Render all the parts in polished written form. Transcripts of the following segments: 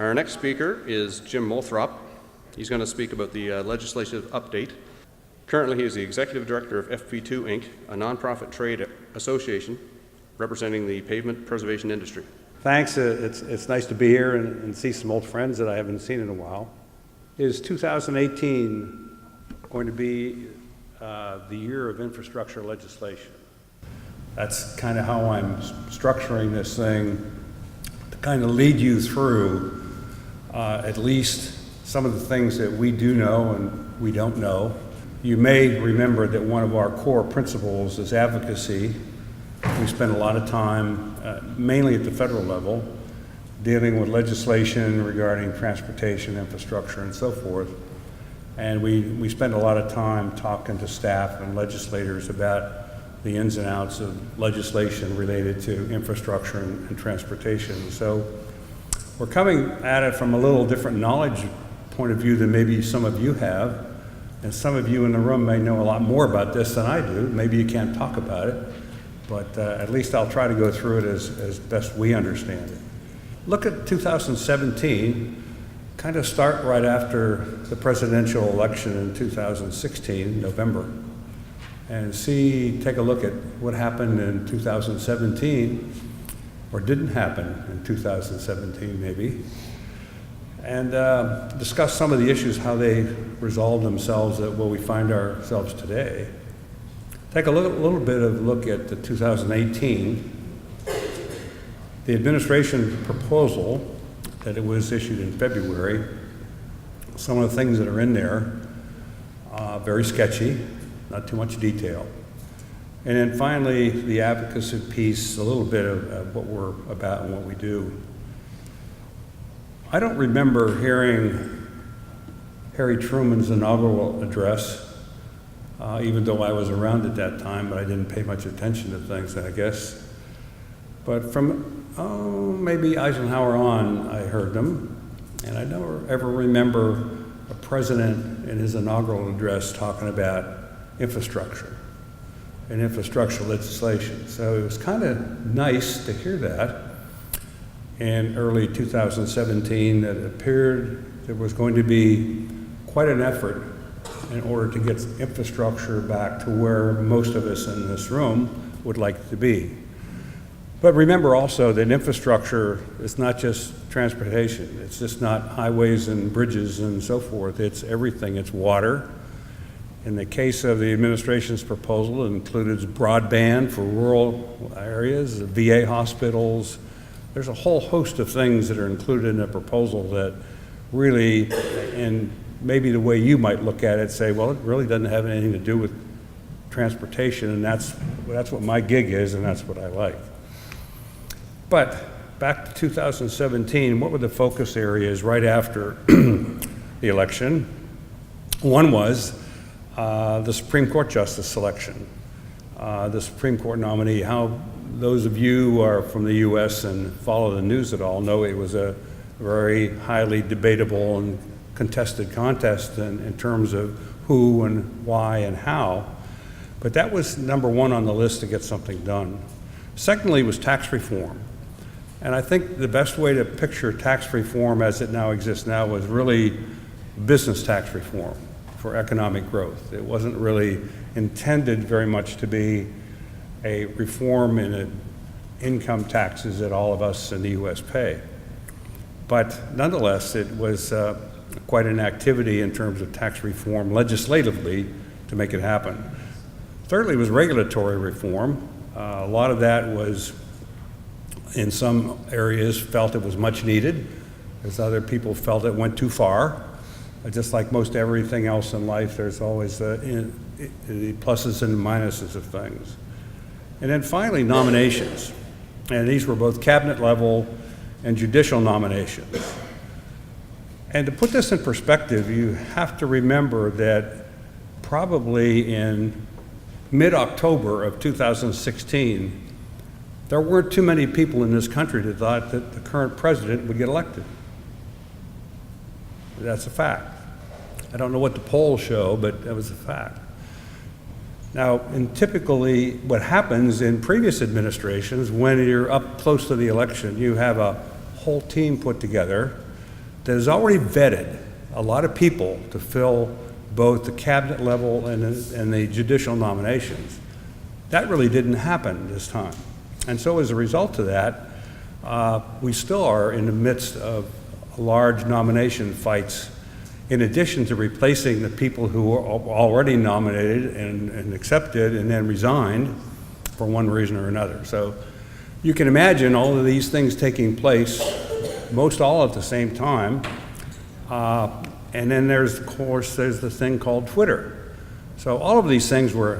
Our next speaker is Jim Molthrup. He's going to speak about the legislative update. Currently, he is the Executive Director of FP2, Inc., a nonprofit trade association representing the pavement preservation industry. Thanks. It's nice to be here and see some old friends that I haven't seen in a while. Is 2018 going to be the year of infrastructure legislation? That's kind of how I'm structuring this thing, to kind of lead you through at least some of the things that we do know and we don't know. You may remember that one of our core principles is advocacy. We spend a lot of time, mainly at the federal level, dealing with legislation regarding transportation, infrastructure, and so forth. And we spend a lot of time talking to staff and legislators about the ins and outs of legislation related to infrastructure and transportation. So we're coming at it from a little different knowledge point of view than maybe some of you have. And some of you in the room may know a lot more about this than I do. Maybe you can't talk about it, but at least I'll try to go through it as best we understand it. Look at 2017, kind of start right after the presidential election in 2016, November, and take a look at what happened in 2017, or didn't happen in 2017 maybe, and discuss some of the issues, how they resolved themselves at where we find ourselves today. Take a little bit of a look at the 2018. The administration proposal that it was issued in February, some of the things that are in there, very sketchy, not too much detail. And then finally, the advocacy piece, a little bit of what we're about and what we do. I don't remember hearing Harry Truman's inaugural address, even though I was around at that time, but I didn't pay much attention to things, I guess. But from maybe Eisenhower on, I heard them, and I never ever remember a president in his inaugural address talking about infrastructure and infrastructure legislation. So it was kind of nice to hear that in early 2017, that it appeared there was going to be quite an effort in order to get infrastructure back to where most of us in this room would like it to be. But remember also that infrastructure is not just transportation. It's just not highways and bridges and so forth. It's everything. It's water. In the case of the administration's proposal, it included broadband for rural areas, VA hospitals. There's a whole host of things that are included in the proposal that really, and maybe the way you might look at it, say, well, it really doesn't have anything to do with transportation, and that's what my gig is, and that's what I like. But back to 2017, what were the focus areas right after the election? One was the Supreme Court Justice selection. The Supreme Court nominee, how those of you who are from the US and follow the news at all know it was a very highly debatable and contested contest in terms of who and why and how. But that was number one on the list to get something done. Secondly was tax reform. And I think the best way to picture tax reform as it now exists now was really business tax reform for economic growth. It wasn't really intended very much to be a reform in income taxes that all of us in the US pay. But nonetheless, it was quite an activity in terms of tax reform legislatively to make it happen. Thirdly was regulatory reform. A lot of that was, in some areas, felt it was much needed, as other people felt it went too far. Just like most everything else in life, there's always the pluses and minuses of things. And then finally, nominations. And these were both cabinet level and judicial nominations. And to put this in perspective, you have to remember that probably in mid-October of 2016, there weren't too many people in this country that thought that the current president would get elected. That's a fact. I don't know what the polls show, but that was a fact. Now, and typically what happens in previous administrations, when you're up close to the election, you have a whole team put together that has already vetted a lot of people to fill both the cabinet level and the judicial nominations. That really didn't happen this time. And so as a result of that, we still are in the midst of large nomination fights, in addition to replacing the people who were already nominated and accepted and then resigned for one reason or another. So you can imagine all of these things taking place, most all at the same time. And then there's the thing called Twitter. So all of these things were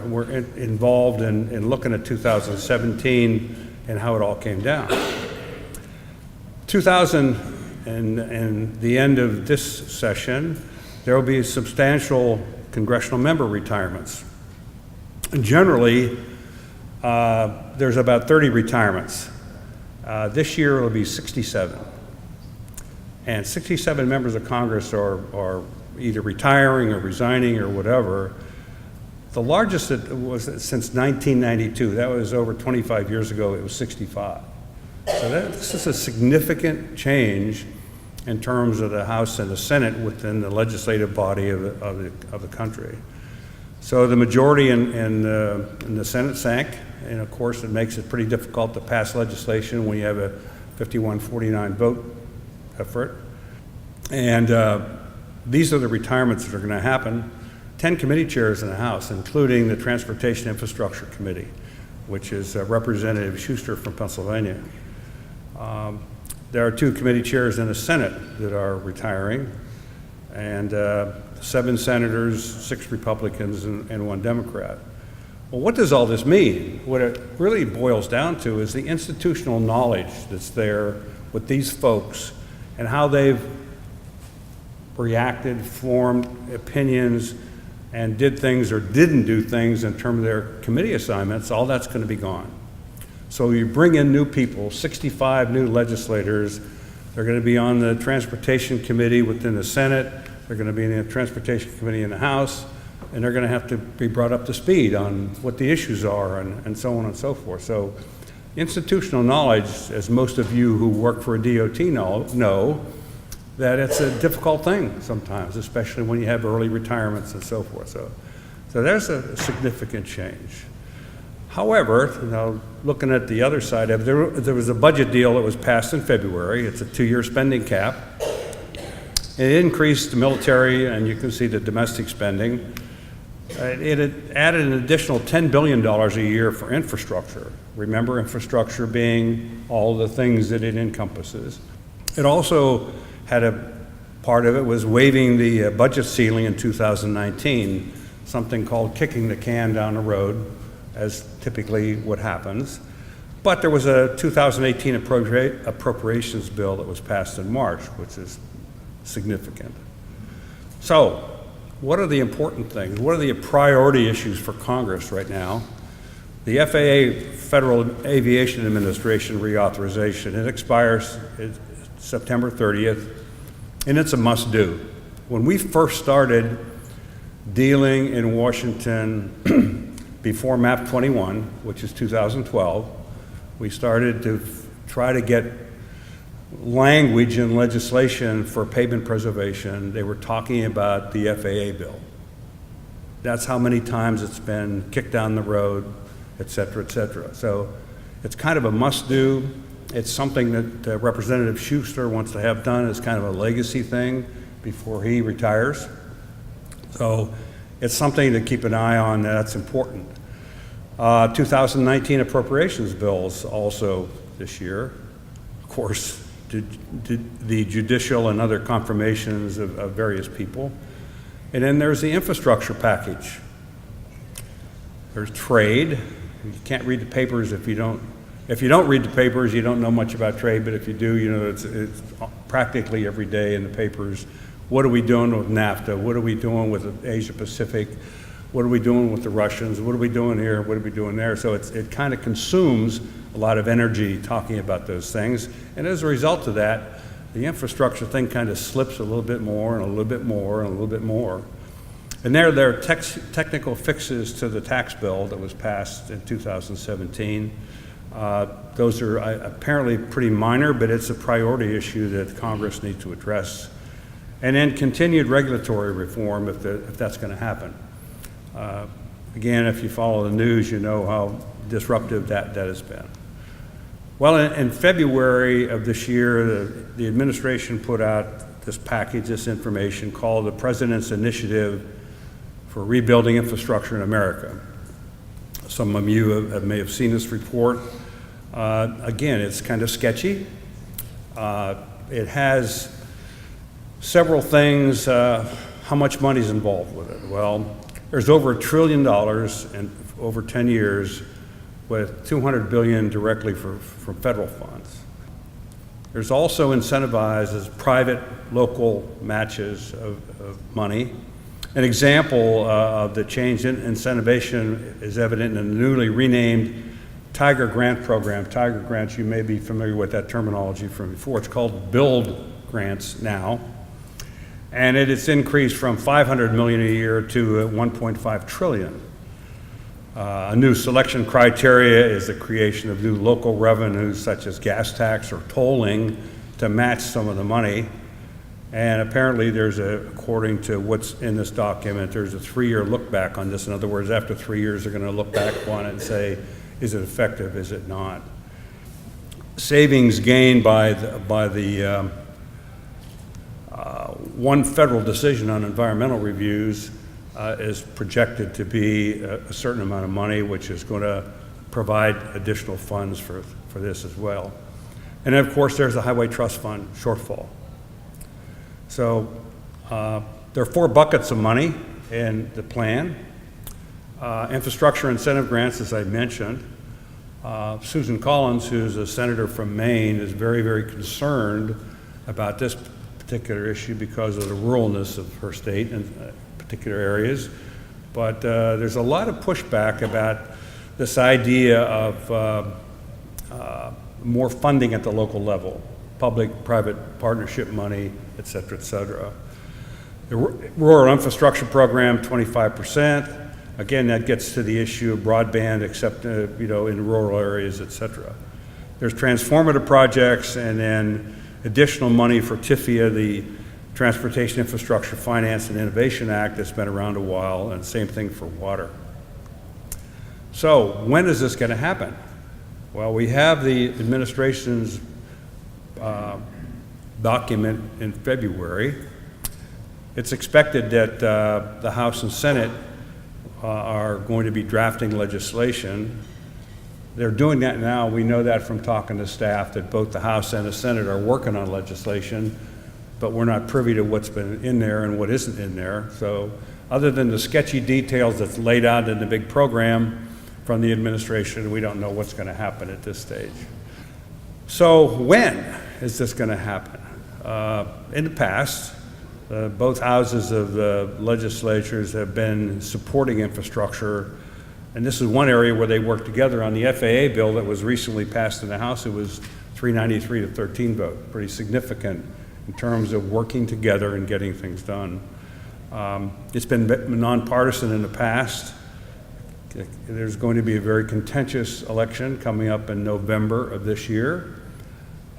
involved in looking at 2017 and how it all came down. 2000 and the end of this session, there will be substantial congressional member retirements. And generally, there's about 30 retirements. This year it'll be 67. And 67 members of Congress are either retiring or resigning or whatever. The largest that was since 1992, that was over 25 years ago, it was 65. So this is a significant change in terms of the House and the Senate within the legislative body of the country. So the majority in the Senate sank, and of course it makes it pretty difficult to pass legislation when you have a 51-49 vote effort. And these are the retirements that are going to happen. 10 committee chairs in the House, including the Transportation Infrastructure Committee, which is Representative Schuster from Pennsylvania. There are 2 committee chairs in the Senate that are retiring, and 7 senators, 6 Republicans, and 1 Democrat. Well, what does all this mean? What it really boils down to is the institutional knowledge that's there with these folks and how they've reacted, formed opinions, and did things or didn't do things in terms of their committee assignments. All that's going to be gone. So you bring in new people, 65 new legislators. They're going to be on the Transportation Committee within the Senate. They're going to be in the Transportation Committee in the House. And they're going to have to be brought up to speed on what the issues are and so on and so forth. So institutional knowledge, as most of you who work for a DOT know, that it's a difficult thing sometimes, especially when you have early retirements and so forth. So there's a significant change. However, now looking at the other side of it, there was a budget deal that was passed in February. It's a 2-year spending cap. It increased the military, and you can see the domestic spending. It had added an additional $10 billion a year for infrastructure. Remember, infrastructure being all the things that it encompasses. It also had a part of it was waiving the budget ceiling in 2019, something called kicking the can down the road, as typically what happens. But there was a 2018 appropriations bill that was passed in March, which is significant. So, what are the important things? What are the priority issues for Congress right now? The FAA, Federal Aviation Administration reauthorization, it expires September 30th, and it's a must-do. When we first started dealing in Washington before MAP 21, which is 2012, we started to try to get language and legislation for pavement preservation. They were talking about the FAA bill. That's how many times it's been kicked down the road, et cetera, et cetera. So it's kind of a must-do. It's something that Representative Schuster wants to have done as kind of a legacy thing before he retires. So it's something to keep an eye on. That's important. 2019 appropriations bills also this year. Of course, the judicial and other confirmations of various people. And then there's the infrastructure package. There's trade. You can't read the papers if you don't read the papers, you don't know much about trade, but if you do, you know it's practically every day in the papers. What are we doing with NAFTA? What are we doing with Asia Pacific? What are we doing with the Russians? What are we doing here? What are we doing there? So it kind of consumes a lot of energy talking about those things. And as a result of that, the infrastructure thing kind of slips a little bit more and a little bit more and a little bit more. And there are technical fixes to the tax bill that was passed in 2017. Those are apparently pretty minor, but it's a priority issue that Congress needs to address. And then continued regulatory reform if that's going to happen. Again, if you follow the news, you know how disruptive that has been. Well, in February of this year, the administration put out this package, this information called the President's Initiative for Rebuilding Infrastructure in America. Some of you may have seen this report. Again, it's kind of sketchy. It has several things. How much money is involved with it? Well, there's over $1 trillion in over 10 years, with $200 billion directly from federal funds. There's also incentivized as private local matches of money. An example of the change in incentivization is evident in the newly renamed Tiger Grant program. Tiger Grants, you may be familiar with that terminology from before. It's called Build Grants now. And it's increased from $500 million a year to $1.5 trillion. A new selection criteria is the creation of new local revenues such as gas tax or tolling to match some of the money. And apparently according to what's in this document, there's a 3-year look back on this. In other words, after 3 years, they're going to look back on it and say, is it effective, is it not? Savings gained by the one federal decision on environmental reviews is projected to be a certain amount of money, which is going to provide additional funds for this as well. And then, of course, there's the Highway Trust Fund shortfall. So there are 4 buckets of money in the plan. Infrastructure incentive grants, as I mentioned. Susan Collins, who's a senator from Maine, is very, very concerned about this particular issue because of the ruralness of her state and particular areas. But there's a lot of pushback about this idea of more funding at the local level, public-private partnership money, et cetera, et cetera. The rural infrastructure program, 25%. Again, that gets to the issue of broadband, except in rural areas, et cetera. There's transformative projects, and then additional money for TIFIA, the Transportation Infrastructure Finance and Innovation Act, that's been around a while, and same thing for water. So when is this going to happen? Well, we have the administration's document in February. It's expected that the House and Senate are going to be drafting legislation. They're doing that now. We know that from talking to staff, that both the House and the Senate are working on legislation, but we're not privy to what's been in there and what isn't in there. So other than the sketchy details that's laid out in the big program from the administration, we don't know what's going to happen at this stage. So when is this going to happen? In the past, both houses of the legislatures have been supporting infrastructure, and this is one area where they worked together on the FAA bill that was recently passed in the House. It was 393 to 13 vote, pretty significant in terms of working together and getting things done. It's been nonpartisan in the past. There's going to be a very contentious election coming up in November of this year.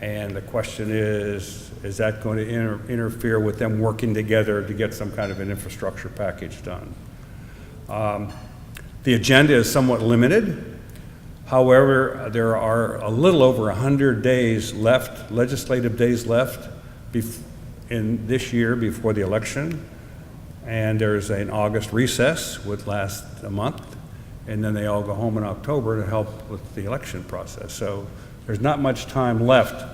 And the question is that going to interfere with them working together to get some kind of an infrastructure package done? The agenda is somewhat limited. However, there are a little over 100 days left, legislative days left in this year before the election. And there's an August recess, which lasts a month. And then they all go home in October to help with the election process. So there's not much time left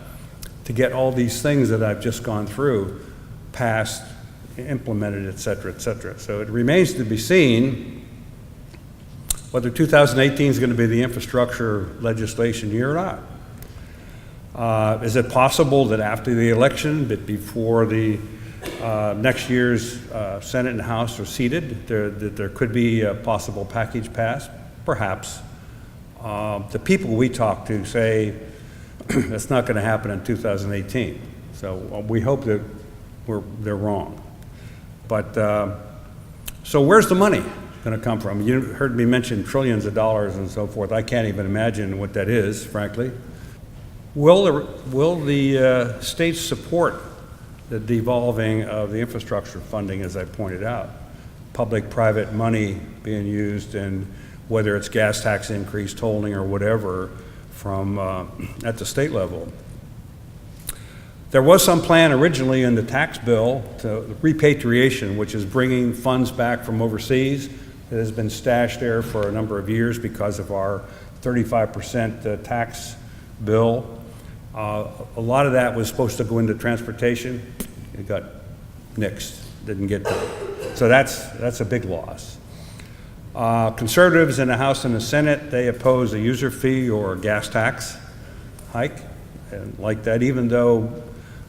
to get all these things that I've just gone through passed, implemented, et cetera, et cetera. So it remains to be seen whether 2018 is going to be the infrastructure legislation year or not. Is it possible that after the election, but before the next year's Senate and House are seated, that there could be a possible package passed? Perhaps. The people we talk to say that's not going to happen in 2018. So we hope that they're wrong. But so where's the money going to come from. You heard me mention trillions of dollars and so forth. I can't even imagine what that is, frankly. Will the states support the devolving of the infrastructure funding, as I pointed out? Public-private money being used, and whether it's gas tax increase, tolling, or whatever, from at the state level. There was some plan originally in the tax bill to repatriation, which is bringing funds back from overseas that has been stashed there for a number of years because of our 35% tax bill. A lot of that was supposed to go into transportation. It got nixed, didn't get there. So that's a big loss. Conservatives in the House and the Senate, they oppose a user fee or a gas tax hike, and like that, even though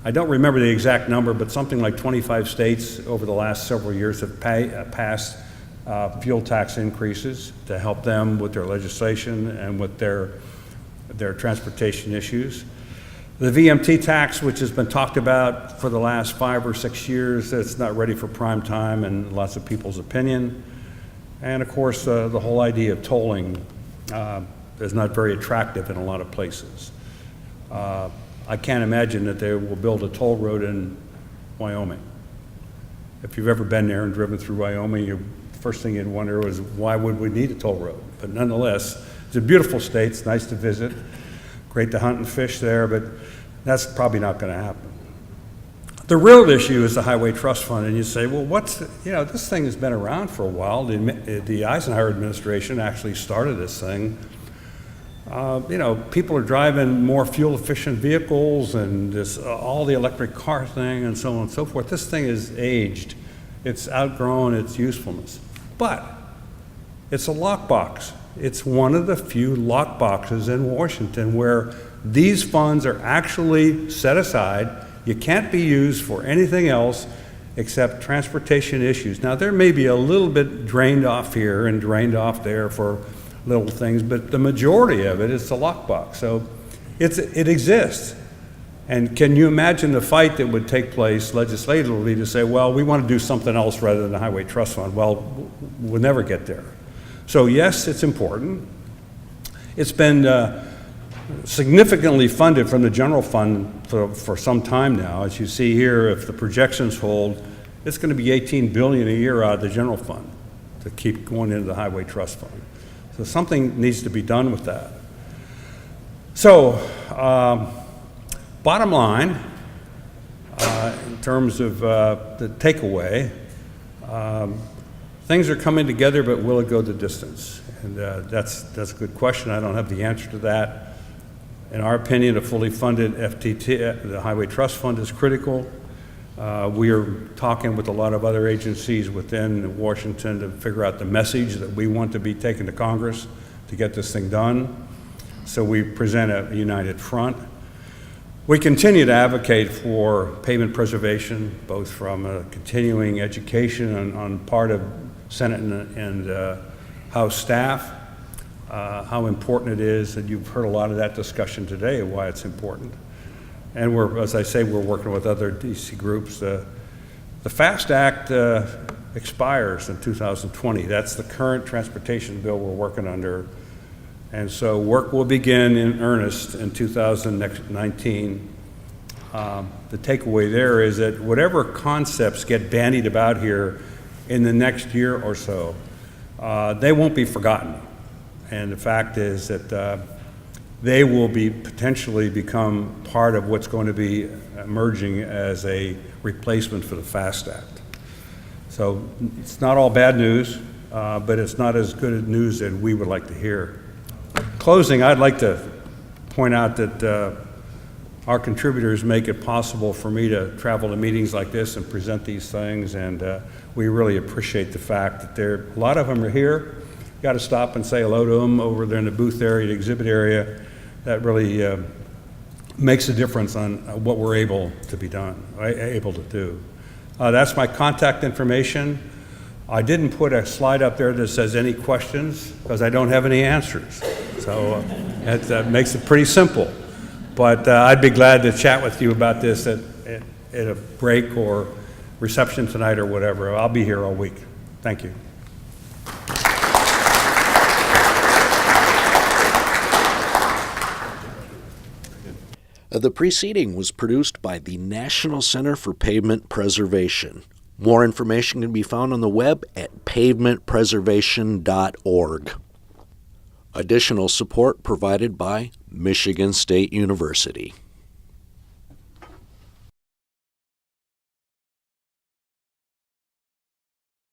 I don't remember the exact number, but something like 25 states over the last several years have passed fuel tax increases to help them with their legislation and with their transportation issues. The VMT tax, which has been talked about for the last 5 or 6 years, it's not ready for prime time in lots of people's opinion. And of course, the whole idea of tolling is not very attractive in a lot of places. I can't imagine that they will build a toll road in Wyoming. If you've ever been there and driven through Wyoming, the first thing you'd wonder is, why would we need a toll road? But nonetheless, it's a beautiful state, it's nice to visit, great to hunt and fish there, but that's probably not going to happen. The real issue is the Highway Trust Fund, and you say, well, this thing has been around for a while. The Eisenhower administration actually started this thing. People are driving more fuel-efficient vehicles and all the electric car thing and so on and so forth. This thing is aged. It's outgrown its usefulness. But it's a lockbox. It's one of the few lockboxes in Washington where these funds are actually set aside. You can't be used for anything else except transportation issues. Now, there may be a little bit drained off here and drained off there for little things, but the majority of it is the lockbox. So it exists. And can you imagine the fight that would take place legislatively to say, well, we want to do something else rather than the Highway Trust Fund? Well, we'll never get there. So yes, it's important. It's been significantly funded from the general fund for some time now. As you see here, if the projections hold, it's going to be $18 billion a year out of the general fund to keep going into the Highway Trust Fund. So something needs to be done with that. So, bottom line, in terms of the takeaway, things are coming together, but will it go the distance? And that's a good question. I don't have the answer to that. In our opinion, a fully funded FTT, the Highway Trust Fund, is critical. We are talking with a lot of other agencies within Washington to figure out the message that we want to be taken to Congress to get this thing done. So we present a united front. We continue to advocate for pavement preservation, both from a continuing education on part of Senate and House staff, how important it is, and you've heard a lot of that discussion today, why it's important. And as I say, we're working with other DC groups. The FAST Act expires in 2020. That's the current transportation bill we're working under. And so work will begin in earnest in 2019. The takeaway there is that whatever concepts get bandied about here in the next year or so, they won't be forgotten. And the fact is that they will be potentially become part of what's going to be emerging as a replacement for the FAST Act. So it's not all bad news, but it's not as good news as we would like to hear. Closing, I'd like to point out that our contributors make it possible for me to travel to meetings like this and present these things, and we really appreciate the fact that a lot of them are here. You got to stop and say hello to them over there in the booth area, the exhibit area. That really makes a difference on what we're able to do. That's my contact information. I didn't put a slide up there that says any questions because I don't have any answers. So that makes it pretty simple. But I'd be glad to chat with you about this at a break or reception tonight or whatever. I'll be here all week. Thank you. The preceding was produced by the National Center for Pavement Preservation. More information can be found on the web at pavementpreservation.org. Additional support provided by Michigan State University.